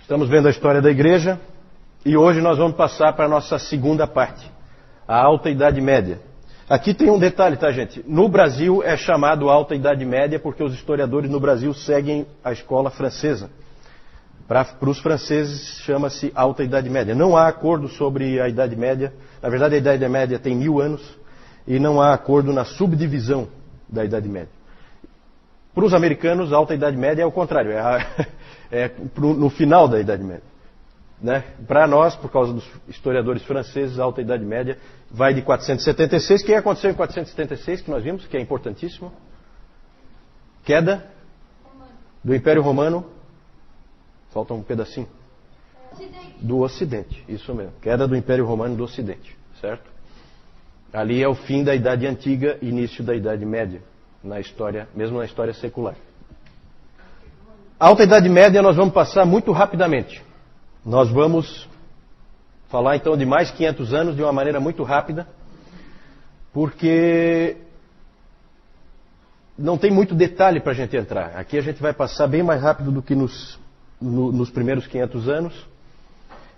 Estamos vendo a história da igreja e hoje nós vamos passar para a nossa segunda parte, a Alta Idade Média. Aqui tem um detalhe, tá, gente? No Brasil é chamado Alta Idade Média porque os historiadores no Brasil seguem a escola francesa. Para os franceses chama-se Alta Idade Média. Não há acordo sobre a Idade Média. Na verdade, a Idade Média tem 1000 anos e não há acordo na subdivisão da Idade Média. Para os americanos, a Alta Idade Média é o contrário, no final da Idade Média. Né? Para nós, por causa dos historiadores franceses, a Alta Idade Média vai de 476. O que aconteceu em 476, que nós vimos, que é importantíssimo? Queda do Império Romano. Falta um pedacinho. Do Ocidente, isso mesmo. Queda do Império Romano do Ocidente, certo? Ali é o fim da Idade Antiga, início da Idade Média, na história, mesmo na história secular. A Alta Idade Média nós vamos passar muito rapidamente. Nós vamos falar então de mais 500 anos de uma maneira muito rápida, porque não tem muito detalhe para a gente entrar. Aqui a gente vai passar bem mais rápido do que nos primeiros 500 anos.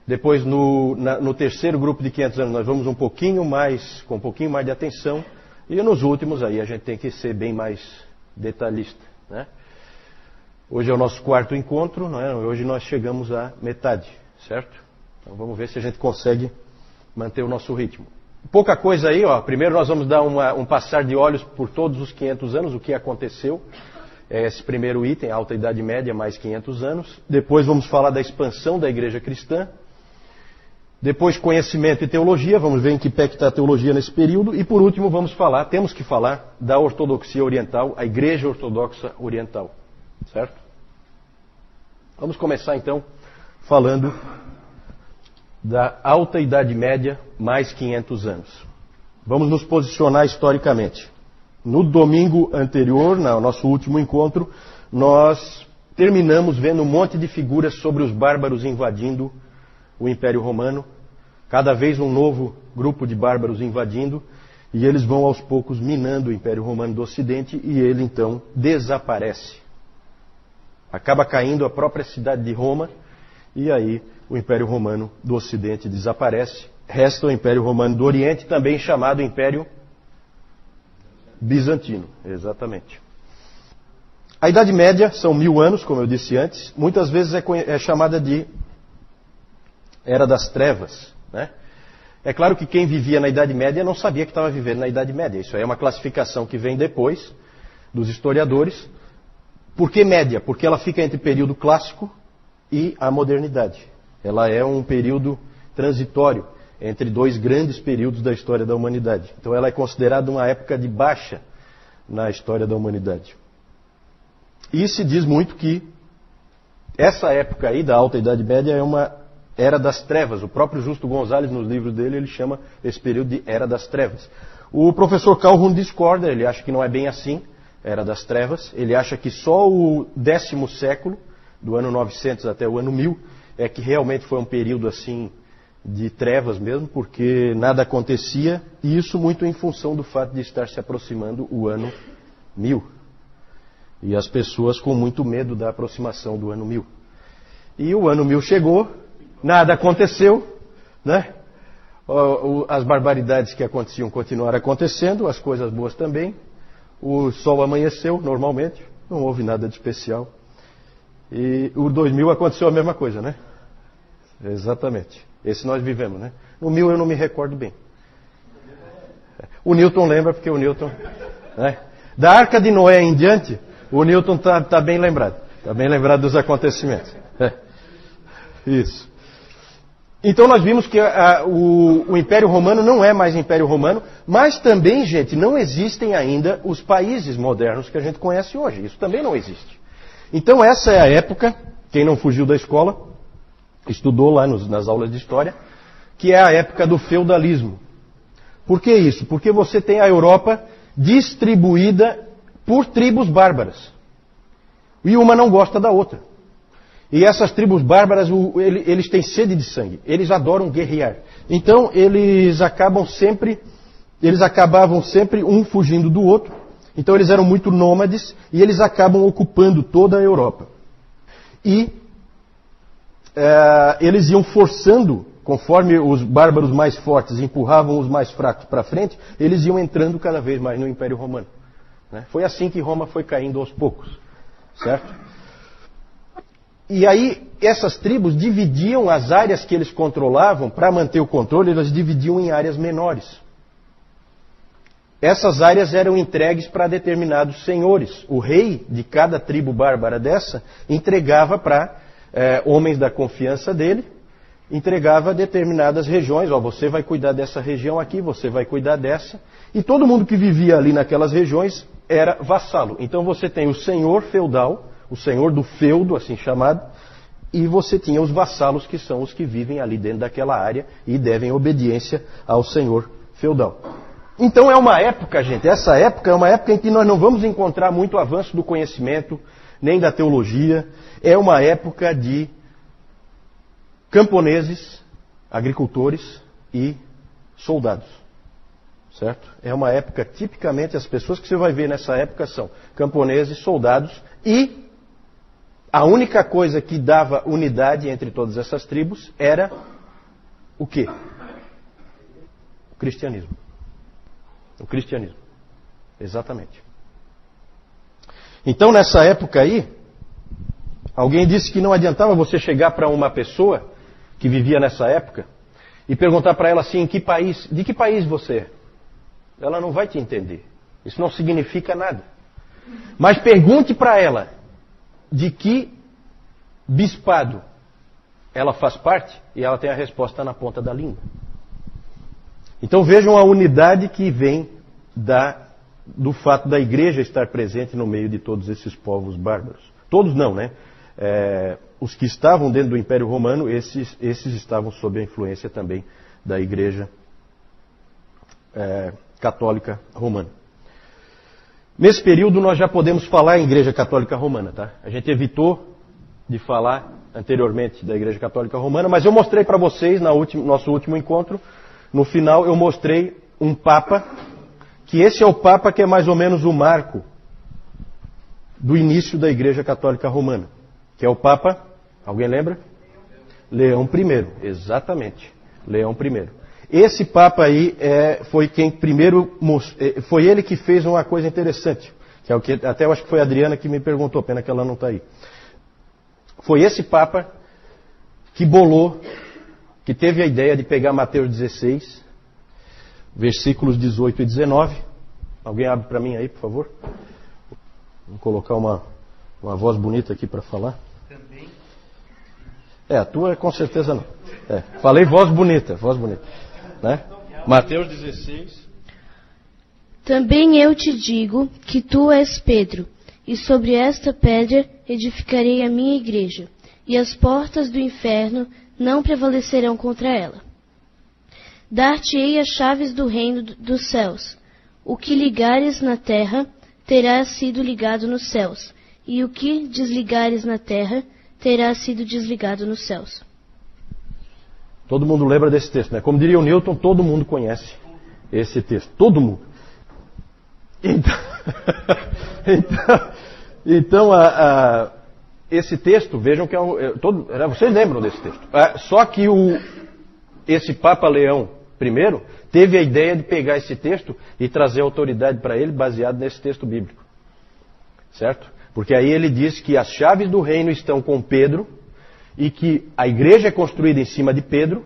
Depois, no terceiro grupo de 500 anos, nós vamos com um pouquinho mais de atenção. E nos últimos, aí a gente tem que ser bem mais detalhista, né? Hoje é o nosso quarto encontro, não é? Hoje nós chegamos à metade, certo? Então vamos ver se a gente consegue manter o nosso ritmo. Pouca coisa aí, ó. Primeiro nós vamos dar um passar de olhos por todos os 500 anos, o que aconteceu. É esse primeiro item, Alta Idade Média, mais 500 anos. Depois vamos falar da expansão da igreja cristã. Depois conhecimento e teologia, vamos ver em que pé que está a teologia nesse período. E por último temos que falar da ortodoxia oriental, a igreja ortodoxa oriental. Certo? Vamos começar então falando da Alta Idade Média, mais 500 anos. Vamos nos posicionar historicamente. No domingo anterior, no nosso último encontro, nós terminamos vendo um monte de figuras sobre os bárbaros invadindo o Império Romano. Cada vez um novo grupo de bárbaros invadindo, e eles vão aos poucos minando o Império Romano do Ocidente, e ele então desaparece. Acaba caindo a própria cidade de Roma, e aí o Império Romano do Ocidente desaparece. Resta o Império Romano do Oriente, também chamado Império Bizantino, exatamente. A Idade Média são 1000 anos, como eu disse antes. Muitas vezes é chamada de Era das Trevas, né? É claro que quem vivia na Idade Média não sabia que estava vivendo na Idade Média. Isso aí é uma classificação que vem depois dos historiadores. Por que média? Porque ela fica entre o período clássico e a modernidade. Ela é um período transitório entre dois grandes períodos da história da humanidade. Então ela é considerada uma época de baixa na história da humanidade. E se diz muito que essa época aí da Alta Idade Média é uma Era das Trevas. O próprio Justo Gonzalez, nos livros dele, ele chama esse período de Era das Trevas. O professor Calhoun discorda, ele acha que não é bem assim, Era das Trevas. Ele acha que só o 10º século, do ano 900 até o ano 1000, é que realmente foi um período assim de trevas mesmo, porque nada acontecia, e isso muito em função do fato de estar se aproximando o ano 1000. E as pessoas com muito medo da aproximação do ano 1000. E o ano 1000 chegou, nada aconteceu, né? As barbaridades que aconteciam continuaram acontecendo, as coisas boas também. O sol amanheceu normalmente, não houve nada de especial. E o 2000 aconteceu a mesma coisa, né? Exatamente. Esse nós vivemos, né? No 1000 eu não me recordo bem. O Newton lembra, porque o Newton... Né? Da Arca de Noé em diante, o Newton está bem lembrado. Está bem lembrado dos acontecimentos. Isso. Então nós vimos que o Império Romano não é mais Império Romano, mas também, gente, não existem ainda os países modernos que a gente conhece hoje. Isso também não existe. Então essa é a época, quem não fugiu da escola, estudou lá nas aulas de história, que é a época do feudalismo. Por que isso? Porque você tem a Europa distribuída por tribos bárbaras. E uma não gosta da outra. E essas tribos bárbaras, eles têm sede de sangue. Eles adoram guerrear. Então, eles acabavam sempre um fugindo do outro. Então, eles eram muito nômades e eles acabam ocupando toda a Europa. E eles iam forçando, conforme os bárbaros mais fortes empurravam os mais fracos para frente, eles iam entrando cada vez mais no Império Romano. Né? Foi assim que Roma foi caindo aos poucos, certo? E aí, essas tribos dividiam as áreas que eles controlavam, para manter o controle, elas dividiam em áreas menores. Essas áreas eram entregues para determinados senhores. O rei de cada tribo bárbara dessa entregava para homens da confiança dele, entregava determinadas regiões. Ó, você vai cuidar dessa região aqui, você vai cuidar dessa. E todo mundo que vivia ali naquelas regiões era vassalo. Então você tem o senhor feudal, o senhor do feudo, assim chamado, e você tinha os vassalos, que são os que vivem ali dentro daquela área e devem obediência ao senhor feudal. Então é uma época, gente, essa época é uma época em que nós não vamos encontrar muito avanço do conhecimento, nem da teologia. É uma época de camponeses, agricultores e soldados. Certo? É uma época, tipicamente, as pessoas que você vai ver nessa época são camponeses, soldados, e a única coisa que dava unidade entre todas essas tribos era o quê? O cristianismo. O cristianismo. Exatamente. Então, nessa época aí, alguém disse que não adiantava você chegar para uma pessoa que vivia nessa época e perguntar para ela assim, de que país você é? Ela não vai te entender. Isso não significa nada. Mas pergunte para ela de que bispado ela faz parte e ela tem a resposta na ponta da língua. Então vejam a unidade que vem do fato da igreja estar presente no meio de todos esses povos bárbaros. Todos não, né? Os que estavam dentro do Império Romano, esses estavam sob a influência também da igreja católica romana. Nesse período nós já podemos falar em igreja católica romana, tá? A gente evitou de falar anteriormente da igreja católica romana, mas eu mostrei para vocês no nosso último encontro, no final eu mostrei um papa, que esse é o papa que é mais ou menos o marco do início da igreja católica romana, que é o papa, alguém lembra? Leão I, exatamente, Leão I. Esse Papa aí foi quem primeiro, foi ele que fez uma coisa interessante, que é o que até eu acho que foi a Adriana que me perguntou, pena que ela não está aí. Foi esse Papa que bolou, que teve a ideia de pegar Mateus 16, versículos 18 e 19. Alguém abre para mim aí, por favor? Vou colocar uma voz bonita aqui para falar. Também. A tua com certeza não. Falei voz bonita. Né? Mateus 16. Também eu te digo que tu és Pedro, e sobre esta pedra edificarei a minha igreja, e as portas do inferno não prevalecerão contra ela. Dar-te-ei as chaves do reino dos céus. O que ligares na terra terá sido ligado nos céus, e o que desligares na terra terá sido desligado nos céus. Todo mundo lembra desse texto, né? Como diria o Newton, todo mundo conhece esse texto. Todo mundo. Então esse texto, vejam que vocês lembram desse texto. Só que esse Papa Leão I teve a ideia de pegar esse texto e trazer autoridade para ele baseado nesse texto bíblico. Certo? Porque aí ele diz que as chaves do reino estão com Pedro, e que a igreja é construída em cima de Pedro,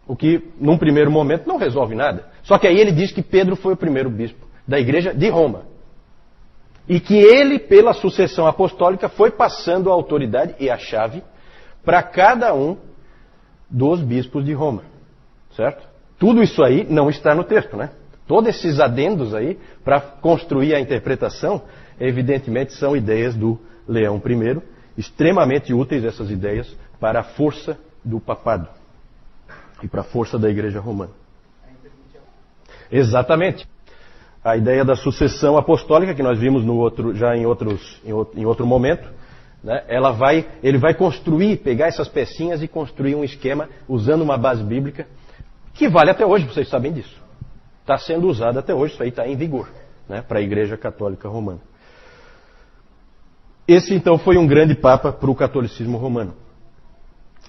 o que, num primeiro momento, não resolve nada. Só que aí ele diz que Pedro foi o primeiro bispo da igreja de Roma. E que ele, pela sucessão apostólica, foi passando a autoridade e a chave para cada um dos bispos de Roma. Certo? Tudo isso aí não está no texto, né? Todos esses adendos aí, para construir a interpretação, evidentemente são ideias do Leão I, extremamente úteis essas ideias para a força do papado e para a força da igreja romana. Exatamente. A ideia da sucessão apostólica, que nós vimos já em outro momento, né? Ele vai construir, pegar essas pecinhas e construir um esquema usando uma base bíblica que vale até hoje, vocês sabem disso. Está sendo usado até hoje, isso aí está em vigor, né? Para a igreja católica romana. Esse, então, foi um grande papa para o catolicismo romano.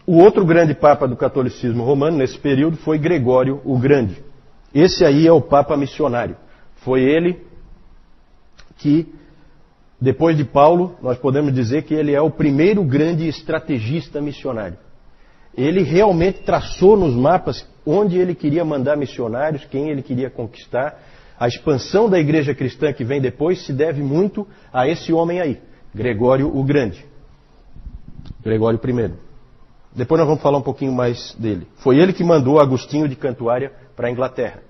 O outro grande papa do catolicismo romano, nesse período, foi Gregório o Grande. Esse aí é o papa missionário. Foi ele que, depois de Paulo, nós podemos dizer que ele é o primeiro grande estrategista missionário. Ele realmente traçou nos mapas onde ele queria mandar missionários, quem ele queria conquistar. A expansão da igreja cristã que vem depois se deve muito a esse homem aí, Gregório o Grande. Gregório I. Depois nós vamos falar um pouquinho mais dele. Foi ele que mandou Agostinho de Cantuária para a Inglaterra.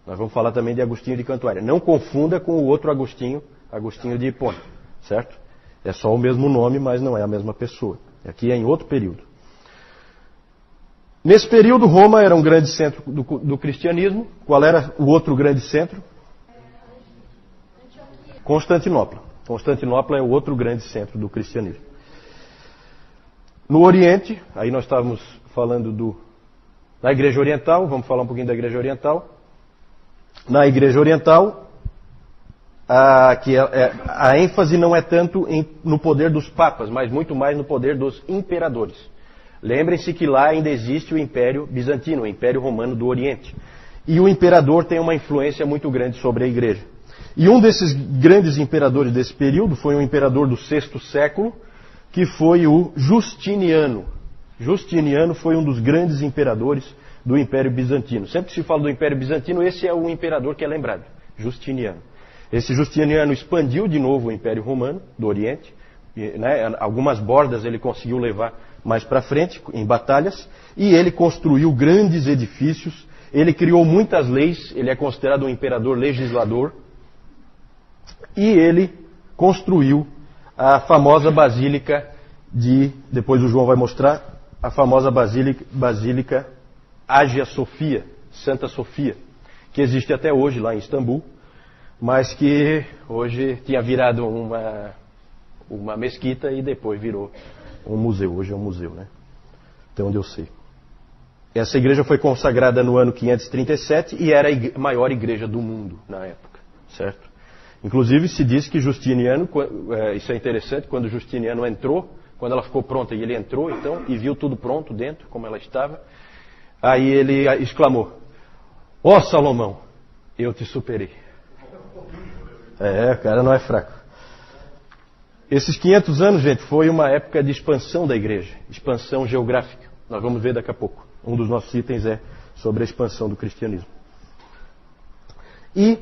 Nós vamos falar também de Agostinho de Cantuária. Não confunda com o outro Agostinho, Agostinho de Hipona, certo? É só o mesmo nome, mas não é a mesma pessoa. Aqui é em outro período. Nesse período, Roma era um grande centro do cristianismo. Qual era o outro grande centro? Constantinopla. Constantinopla é o outro grande centro do cristianismo. No Oriente, aí nós estávamos falando da Igreja Oriental, vamos falar um pouquinho da Igreja Oriental. Na Igreja Oriental, a ênfase não é tanto no poder dos papas, mas muito mais no poder dos imperadores. Lembrem-se que lá ainda existe o Império Bizantino, o Império Romano do Oriente. E o imperador tem uma influência muito grande sobre a Igreja. E um desses grandes imperadores desse período foi um imperador do VI século, que foi o Justiniano. Justiniano foi um dos grandes imperadores do Império Bizantino. Sempre que se fala do Império Bizantino, esse é o imperador que é lembrado, Justiniano. Esse Justiniano expandiu de novo o Império Romano do Oriente, né, algumas bordas ele conseguiu levar mais para frente, em batalhas, e ele construiu grandes edifícios, ele criou muitas leis, ele é considerado um imperador legislador, e ele construiu a famosa Basílica depois o João vai mostrar, a famosa Basílica Hagia Sophia, Santa Sofia, que existe até hoje lá em Istambul, mas que hoje tinha virado uma mesquita e depois virou um museu. Hoje é um museu, né? Até onde eu sei. Essa igreja foi consagrada no ano 537 e era a maior igreja do mundo na época, certo? Inclusive se diz que Justiniano, isso é interessante, quando Justiniano entrou, quando ela ficou pronta e ele entrou então e viu tudo pronto dentro, como ela estava, aí ele exclamou: ó Salomão, eu te superei. O cara não é fraco. Esses 500 anos, gente, foi uma época de expansão da igreja, expansão geográfica. Nós vamos ver daqui a pouco. Um dos nossos itens é sobre a expansão do cristianismo. E,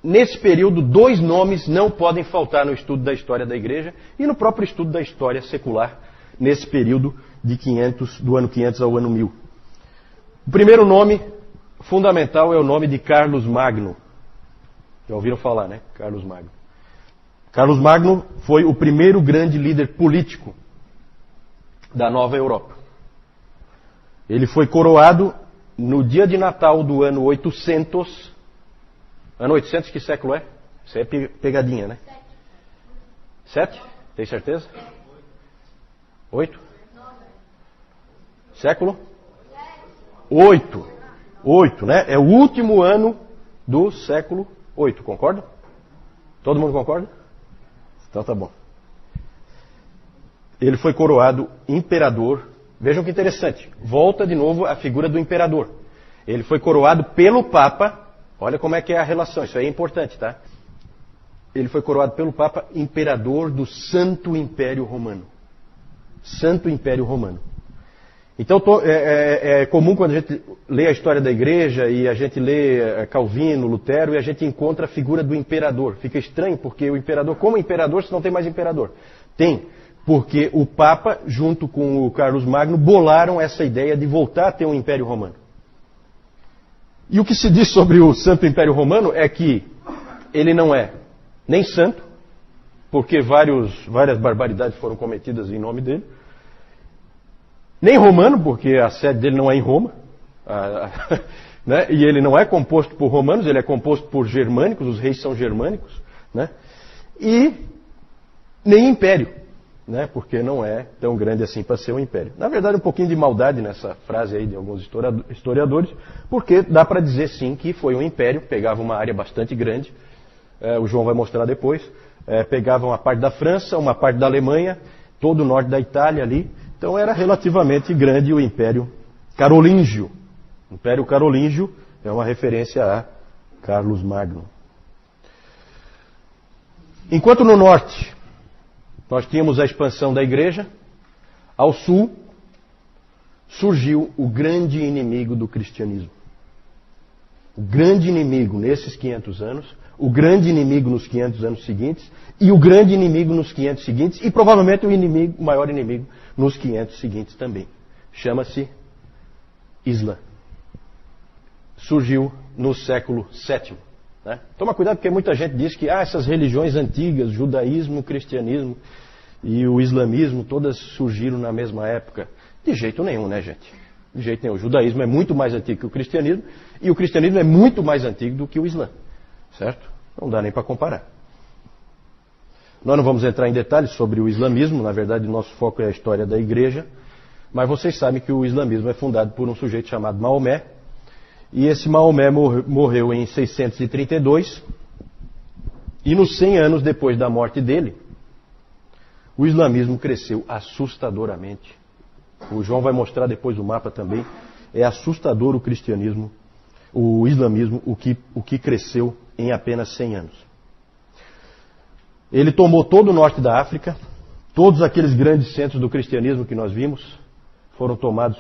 nesse período, 2 nomes não podem faltar no estudo da história da igreja e no próprio estudo da história secular, nesse período do ano 500 ao ano 1000. O primeiro nome fundamental é o nome de Carlos Magno. Já ouviram falar, né? Carlos Magno. Carlos Magno foi o primeiro grande líder político da Nova Europa. Ele foi coroado no dia de Natal do ano 800. Ano 800, que século é? Isso é pegadinha, né? 7? Tem certeza? 8? Século? 8. 8, né? É o último ano do século 8, concorda? Todo mundo concorda? Então tá bom. Ele foi coroado imperador. Vejam que interessante. Volta de novo a figura do imperador. Ele foi coroado pelo Papa. Olha como é que é a relação. Isso aí é importante, tá? Ele foi coroado pelo Papa imperador do Santo Império Romano. Santo Império Romano. Então é comum quando a gente lê a história da igreja e a gente lê Calvino, Lutero e a gente encontra a figura do imperador. Fica estranho porque o imperador, como imperador, se não tem mais imperador? Tem, porque o Papa, junto com o Carlos Magno, bolaram essa ideia de voltar a ter um Império Romano. E o que se diz sobre o Santo Império Romano é que ele não é nem santo, porque várias barbaridades foram cometidas em nome dele, nem romano, porque a sede dele não é em Roma, né? E ele não é composto por romanos, ele é composto por germânicos, os reis são germânicos, né? E nem império, né? Porque não é tão grande assim para ser um império. Na verdade, um pouquinho de maldade nessa frase aí de alguns historiadores, porque dá para dizer sim que foi um império, pegava uma área bastante grande, o João vai mostrar depois, pegava uma parte da França, uma parte da Alemanha, todo o norte da Itália ali, Então era relativamente grande o Império Carolíngio. O Império Carolíngio é uma referência a Carlos Magno. Enquanto no norte nós tínhamos a expansão da igreja, ao sul surgiu o grande inimigo do cristianismo. O grande inimigo nesses 500 anos, o grande inimigo nos 500 anos seguintes e o grande inimigo nos 500 seguintes e provavelmente o maior inimigo nos 500 seguintes também. Chama-se Islã. Surgiu no século VII. Né? Toma cuidado porque muita gente diz que essas religiões antigas, judaísmo, cristianismo e o islamismo, todas surgiram na mesma época. De jeito nenhum, né, gente? De jeito nenhum. O judaísmo é muito mais antigo que o cristianismo e o cristianismo é muito mais antigo do que o Islã. Certo? Não dá nem para comparar. Nós não vamos entrar em detalhes sobre o islamismo, na verdade o nosso foco é a história da igreja, mas vocês sabem que o islamismo é fundado por um sujeito chamado Maomé, e esse Maomé morreu em 632, e nos 100 anos depois da morte dele, o islamismo cresceu assustadoramente. O João vai mostrar depois o mapa também. É assustador o cristianismo, o islamismo, o que cresceu em apenas 100 anos. Ele tomou todo o norte da África, todos aqueles grandes centros do cristianismo que nós vimos foram tomados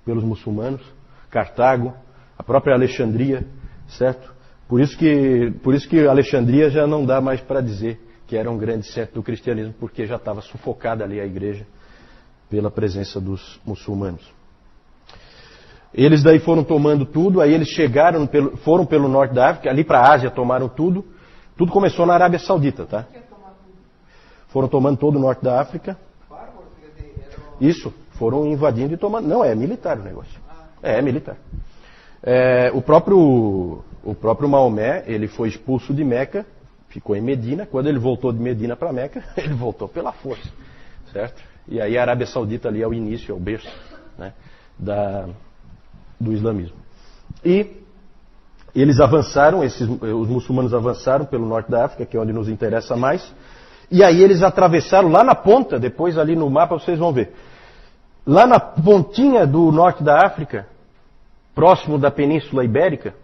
pelos muçulmanos, Cartago, a própria Alexandria, certo? Por isso que Alexandria já não dá mais para dizer que era um grande centro do cristianismo, porque já estava sufocada ali a igreja pela presença dos muçulmanos. Eles daí foram tomando tudo, aí eles foram pelo norte da África, ali para a Ásia tomaram tudo. Tudo começou na Arábia Saudita, tá? Foram tomando todo o norte da África. Isso, foram invadindo e tomando. Não, é militar o negócio. É militar. O próprio Maomé, ele foi expulso de Meca, ficou em Medina. Quando ele voltou de Medina para Meca, ele voltou pela força, certo? E aí a Arábia Saudita ali é o início, é o berço, né, do islamismo. E eles avançaram, os muçulmanos avançaram pelo norte da África, que é onde nos interessa mais. E aí eles atravessaram lá na ponta, depois ali no mapa vocês vão ver. Lá na pontinha do norte da África, próximo da Península Ibérica,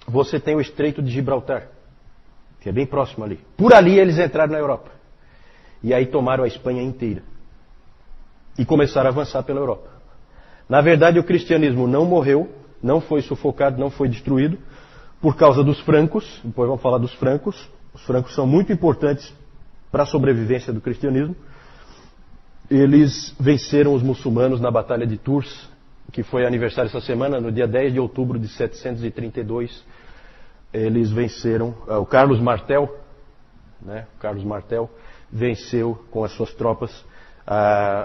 você tem o Estreito de Gibraltar, que é bem próximo ali. Por ali eles entraram na Europa. E aí tomaram a Espanha inteira. E começaram a avançar pela Europa. Na verdade, o cristianismo não morreu, não foi sufocado, não foi destruído, por causa dos francos. Depois vamos falar dos francos. Os francos são muito importantes para a sobrevivência do cristianismo. Eles venceram os muçulmanos na Batalha de Tours, que foi aniversário essa semana, no dia 10 de outubro de 732. Eles venceram, o Carlos Martel, né? O Carlos Martel venceu com as suas tropas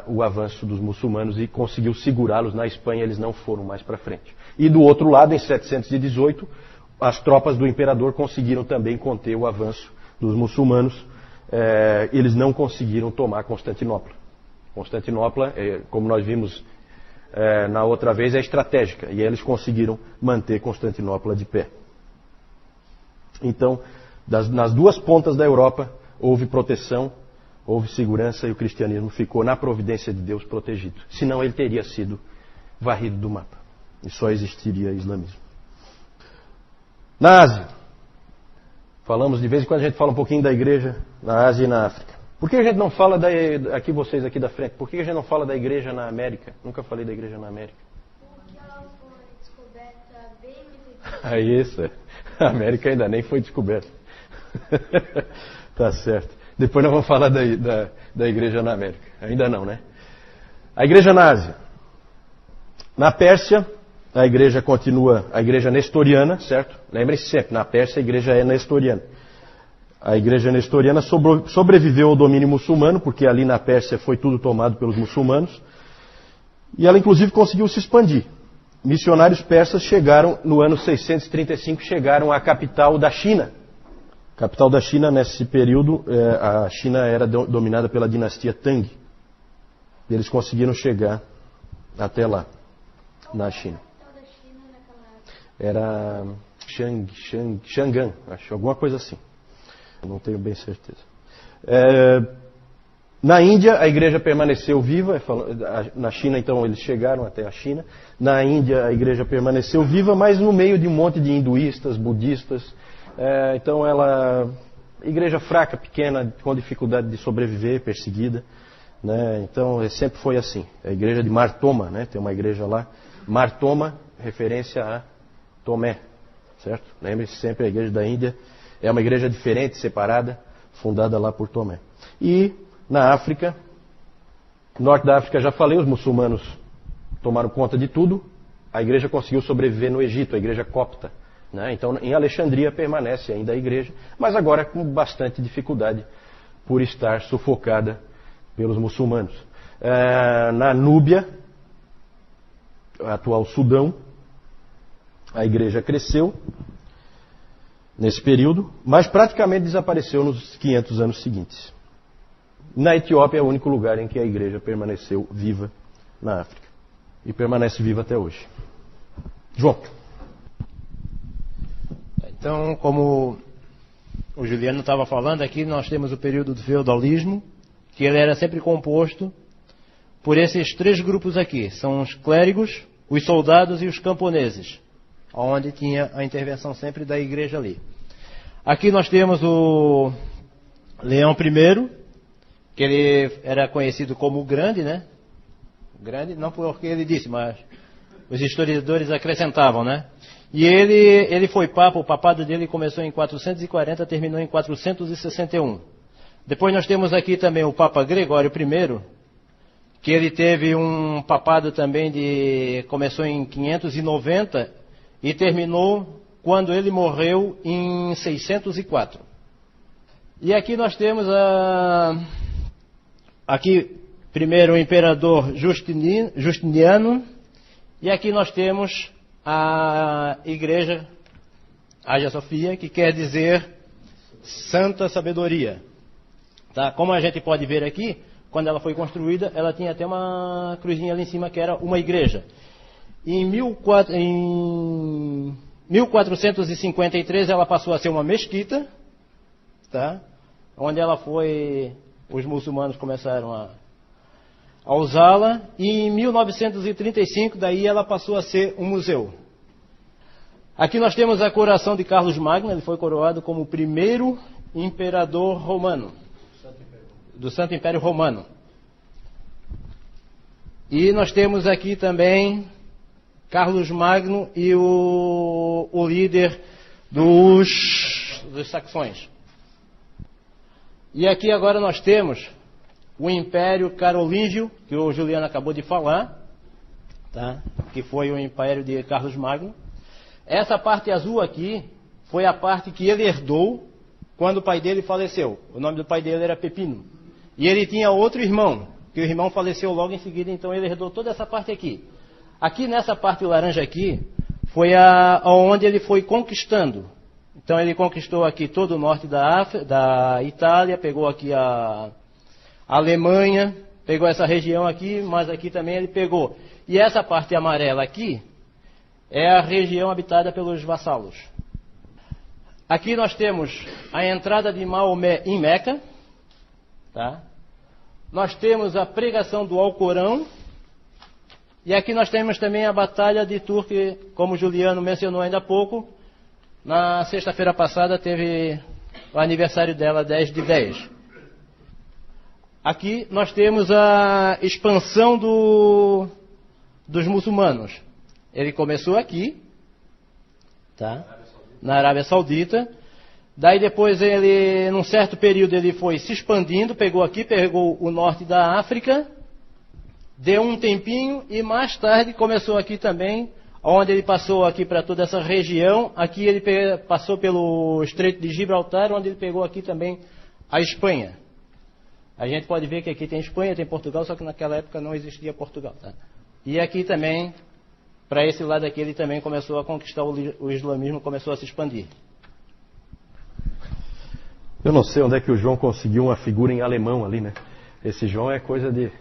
o avanço dos muçulmanos e conseguiu segurá-los na Espanha. Eles não foram mais para frente. E do outro lado, em 718, as tropas do imperador conseguiram também conter o avanço dos muçulmanos. Eles não conseguiram tomar Constantinopla. Constantinopla, como nós vimos na outra vez, é estratégica. E eles conseguiram manter Constantinopla de pé. Então, nas duas pontas da Europa, houve proteção, houve segurança e o cristianismo ficou na providência de Deus protegido. Senão ele teria sido varrido do mapa. E só existiria islamismo. Na Ásia. Falamos de vez em quando, a gente fala um pouquinho da igreja na Ásia e na África. Por que a gente não fala aqui vocês aqui da frente, por que a gente não fala da igreja na América? Nunca falei da igreja na América. Porque ela foi descoberta bem recentemente. Isso. A América ainda nem foi descoberta. Tá certo. Depois nós vamos falar da igreja na América. Ainda não, né? A igreja na Ásia. Na Pérsia, a igreja continua, a igreja nestoriana, certo? Lembrem-se sempre, na Pérsia a igreja é nestoriana. A igreja nestoriana sobreviveu ao domínio muçulmano, porque ali na Pérsia foi tudo tomado pelos muçulmanos. E ela inclusive conseguiu se expandir. Missionários persas chegaram, no ano 635, chegaram à capital da China. A capital da China, nesse período, a China era dominada pela dinastia Tang. E eles conseguiram chegar até lá, na China. Era Chang'an, acho, alguma coisa assim. Não tenho bem certeza. Na Índia, a igreja permaneceu viva. Na China, então, eles chegaram até a China. Na Índia, a igreja permaneceu viva, mas no meio de um monte de hinduístas, budistas. Então, igreja fraca, pequena, com dificuldade de sobreviver, perseguida. Né? Então, sempre foi assim. A igreja de Mar Thoma, né? Tem uma igreja lá. Mar Thoma, referência a Tomé. Certo? Lembre-se sempre, a igreja da Índia é uma igreja diferente, separada, fundada lá por Tomé. E na África, norte da África, já falei, os muçulmanos tomaram conta de tudo. A igreja conseguiu sobreviver no Egito, a igreja copta. Né? Então, em Alexandria permanece ainda a igreja, mas agora com bastante dificuldade por estar sufocada pelos muçulmanos. Na Núbia, atual Sudão, a igreja cresceu nesse período, mas praticamente desapareceu nos 500 anos seguintes. Na Etiópia é o único lugar em que a igreja permaneceu viva na África. E permanece viva até hoje. João. Então, como o Juliano estava falando, aqui nós temos o período do feudalismo, que ele era sempre composto por esses três grupos aqui. São os clérigos, os soldados e os camponeses, onde tinha a intervenção sempre da igreja ali. Aqui nós temos o Leão I, que ele era conhecido como o Grande, né? Grande, não porque ele disse, mas os historiadores acrescentavam, né? E ele foi papa, o papado dele começou em 440, terminou em 461. Depois nós temos aqui também o Papa Gregório I, que ele teve um papado também começou em 590 e terminou quando ele morreu em 604. E aqui nós temos aqui primeiro o imperador Justiniano, e aqui nós temos a igreja Hagia Sophia, que quer dizer Santa Sabedoria. Tá? Como a gente pode ver aqui, quando ela foi construída, ela tinha até uma cruzinha ali em cima que era uma igreja. Em 1453 ela passou a ser uma mesquita, tá? Onde ela foi, os muçulmanos começaram a usá-la, e em 1935 daí ela passou a ser um museu. Aqui nós temos a coroação de Carlos Magno, ele foi coroado como o primeiro imperador romano, do Santo Império Romano. E nós temos aqui também Carlos Magno e o líder dos saxões. E aqui agora nós temos o Império Carolíngio, que o Juliano acabou de falar, tá? Que foi o Império de Carlos Magno. Essa parte azul aqui foi a parte que ele herdou quando o pai dele faleceu. O nome do pai dele era Pepino. E ele tinha outro irmão, que o irmão faleceu logo em seguida, então ele herdou toda essa parte aqui. Aqui nessa parte laranja aqui, foi onde ele foi conquistando. Então ele conquistou aqui todo o norte da Itália, pegou aqui a Alemanha, pegou essa região aqui, mas aqui também ele pegou. E essa parte amarela aqui é a região habitada pelos vassalos. Aqui nós temos a entrada de Maomé em Meca, tá? Nós temos a pregação do Alcorão, e aqui nós temos também a Batalha de Turque, como o Juliano mencionou ainda há pouco. Na sexta-feira passada teve o aniversário dela, 10/10. Aqui nós temos a expansão dos muçulmanos. Ele começou aqui, tá? Na Arábia Saudita. Daí depois ele, num certo período, ele foi se expandindo, pegou o norte da África, deu um tempinho e mais tarde começou aqui também, onde ele passou aqui para toda essa região. Aqui ele passou pelo Estreito de Gibraltar, onde ele pegou aqui também a Espanha. A gente pode ver que aqui tem Espanha, tem Portugal, só que naquela época não existia Portugal, tá? E aqui também, para esse lado aqui, ele também começou a conquistar o islamismo, começou a se expandir. Eu não sei onde é que o João conseguiu uma figura em alemão ali, né? Esse João é coisa de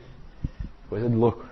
louco.